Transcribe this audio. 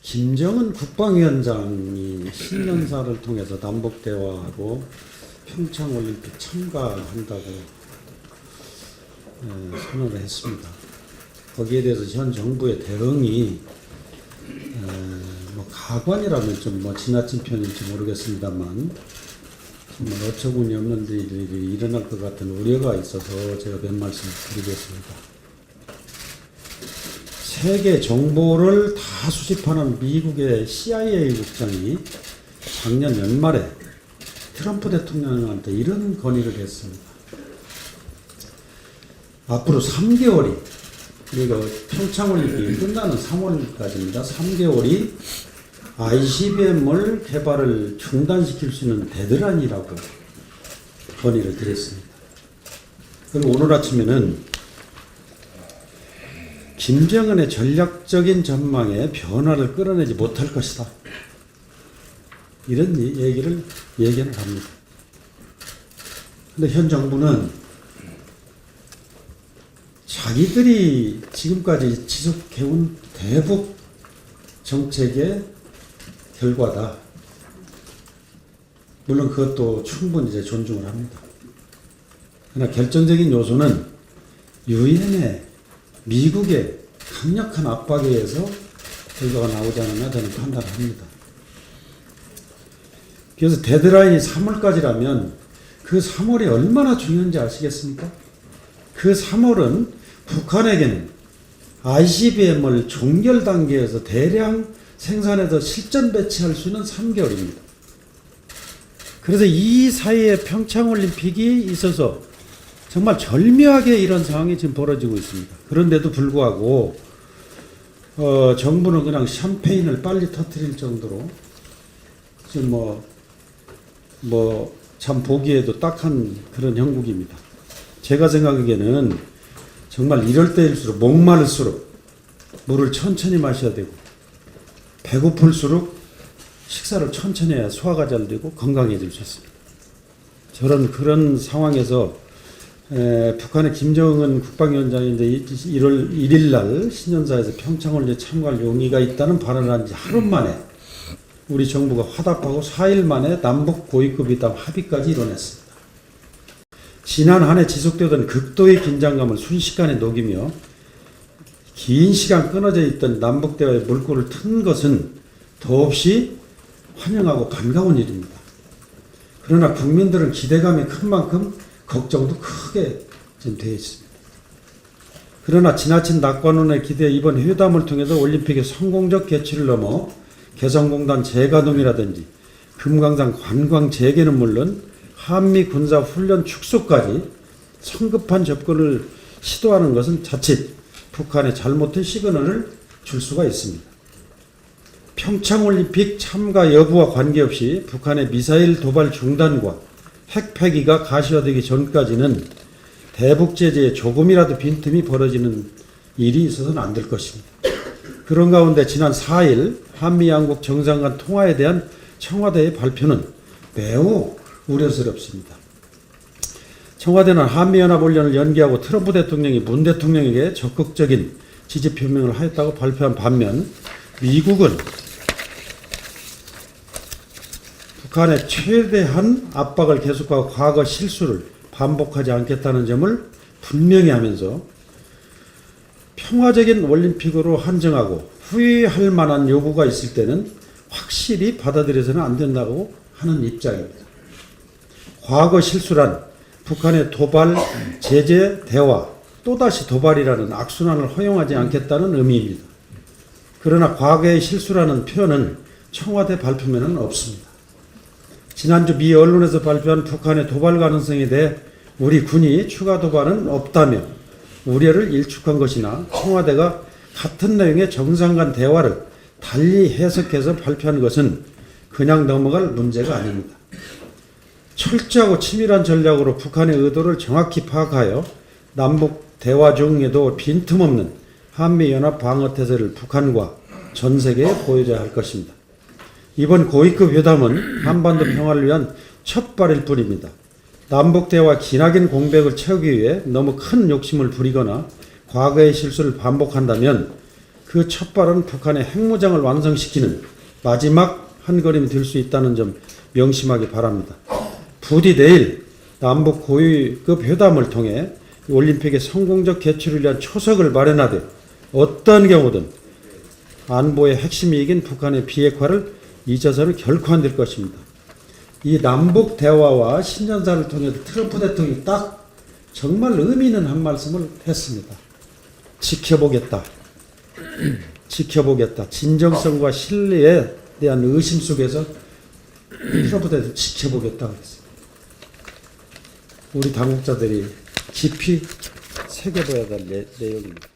김정은 국방위원장이 신년사를 통해서 남북대화하고 평창올림픽 참가한다고 선언을 했습니다. 거기에 대해서 현 정부의 대응이 뭐 가관이라면 좀 뭐 지나친 편일지 모르겠습니다만 정말 어처구니 없는 일이 일어날 것 같은 우려가 있어서 제가 몇 말씀 드리겠습니다. 세계 정보를 다 수집하는 미국의 CIA 국장이 작년 연말에 트럼프 대통령한테 이런 건의를 했습니다. 앞으로 3개월이, 그리고 평창올림픽이 끝나는 3월까지입니다. 3개월이 ICBM을 개발을 중단시킬 수 있는 데드라인이라고 건의를 드렸습니다. 그리고 오늘 아침에는 김정은의 전략적인 전망에 변화를 끌어내지 못할 것이다, 이런 얘기를 합니다. 그런데 현 정부는 자기들이 지금까지 지속해온 대북 정책의 결과다. 물론 그것도 충분히 이제 존중을 합니다. 그러나 결정적인 요소는 유엔의 미국의 강력한 압박에 의해서 결과가 나오지 않았나 저는 판단을 합니다. 그래서 데드라인이 3월까지라면 그 3월이 얼마나 중요한지 아시겠습니까? 그 3월은 북한에게는 ICBM을 종결 단계에서 대량 생산해서 실전 배치할 수 있는 3개월입니다. 그래서 이 사이에 평창올림픽이 있어서 정말 절묘하게 이런 상황이 지금 벌어지고 있습니다. 그런데도 불구하고 정부는 그냥 샴페인을 빨리 터뜨릴 정도로 지금 참 보기에도 딱한 그런 형국입니다. 제가 생각하기에는 정말 이럴 때일수록 목마를수록 물을 천천히 마셔야 되고, 배고플수록 식사를 천천히 해야 소화가 잘 되고 건강해질 수 있습니다. 그런 상황에서 북한의 김정은 국방위원장이 이제 1월 1일 날 신년사에서 평창올림픽 참가할 용의가 있다는 발언을 한 지 하루 만에 우리 정부가 화답하고 4일 만에 남북 고위급 회담 합의까지 이뤄냈습니다. 지난 한 해 지속되던 극도의 긴장감을 순식간에 녹이며 긴 시간 끊어져 있던 남북대화의 물꼬를 튼 것은 더없이 환영하고 반가운 일입니다. 그러나 국민들은 기대감이 큰 만큼 걱정도 크게 지금 되어 있습니다. 그러나 지나친 낙관론에 기대해 이번 회담을 통해서 올림픽의 성공적 개최를 넘어 개성공단 재가동이라든지 금강산 관광 재개는 물론 한미 군사 훈련 축소까지 성급한 접근을 시도하는 것은 자칫 북한의 잘못된 시그널을 줄 수가 있습니다. 평창올림픽 참가 여부와 관계없이 북한의 미사일 도발 중단과 핵 폐기가 가시화되기 전까지는 대북 제재에 조금이라도 빈틈이 벌어지는 일이 있어서는 안 될 것입니다. 그런 가운데 지난 4일 한미 양국 정상 간 통화에 대한 청와대의 발표는 매우 우려스럽습니다. 청와대는 한미연합훈련을 연기하고 트럼프 대통령이 문 대통령에게 적극적인 지지 표명을 하였다고 발표한 반면, 미국은 북한의 최대한 압박을 계속하고 과거 실수를 반복하지 않겠다는 점을 분명히 하면서 평화적인 올림픽으로 한정하고 후회할 만한 요구가 있을 때는 확실히 받아들여서는 안 된다고 하는 입장입니다. 과거 실수란 북한의 도발, 제재, 대화, 또다시 도발이라는 악순환을 허용하지 않겠다는 의미입니다. 그러나 과거의 실수라는 표현은 청와대 발표에는 없습니다. 지난주 미 언론에서 발표한 북한의 도발 가능성에 대해 우리 군이 추가 도발은 없다며 우려를 일축한 것이나 청와대가 같은 내용의 정상 간 대화를 달리 해석해서 발표한 것은 그냥 넘어갈 문제가 아닙니다. 철저하고 치밀한 전략으로 북한의 의도를 정확히 파악하여 남북 대화 중에도 빈틈없는 한미연합 방어태세를 북한과 전 세계에 보여줘야 할 것입니다. 이번 고위급 회담은 한반도 평화를 위한 첫 발일 뿐입니다. 남북대화 기나긴 공백을 채우기 위해 너무 큰 욕심을 부리거나 과거의 실수를 반복한다면 그 그 첫발은 북한의 핵무장을 완성시키는 마지막 한 걸음이 될 수 있다는 점 명심하기 바랍니다. 부디 내일 남북 고위급 회담을 통해 올림픽의 성공적 개최를 위한 초석을 마련하되 어떤 경우든 안보의 핵심 이익인 북한의 비핵화를 잊어서는 결코 안 될 것입니다. 이 남북 대화와 신년사를 통해 트럼프 대통령이 딱 정말 의미 있는 한 말씀을 했습니다. 지켜보겠다. 지켜보겠다. 진정성과 신뢰에 대한 의심 속에서 트럼프 대통령이 지켜보겠다 그랬어요. 우리 당국자들이 깊이 새겨봐야 될 내용입니다.